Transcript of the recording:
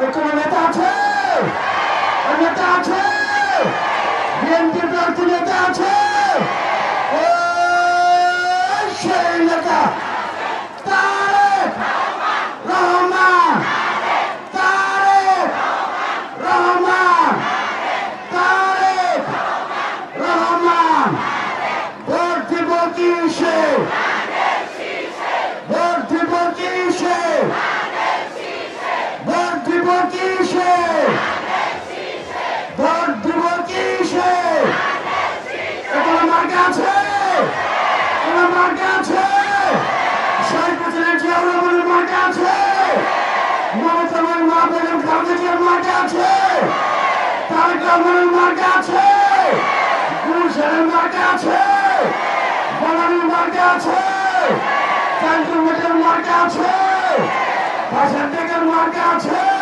কোন নেতা আছে? নেতা আছে? বিএনপি প্রার্থী নেতা আছে? সেই নেতা তারেক রহমান, তারেক রহমান, তারেক রহমান। ভোট দিব কিসে? ভোট দিব কিসে? ভোট দিব কিসে? ভোট দিব কিসে? কোনো মার্কা আছে? কোনো মার্কা আছে? শহীদ প্রেসিডেন্ট জিয়াউর রহমানের মার্কা আছে? মমতা মা বেগম খালেদা জিয়ার মার্কা আছে? তারেক রহমানের মার্কা আছে? গুলশানের মার্কা আছে? বনানীর মার্কা আছে? ক্যান্টনমেন্টের মার্কা আছে? ভাষার টেকের মার্কা আছে?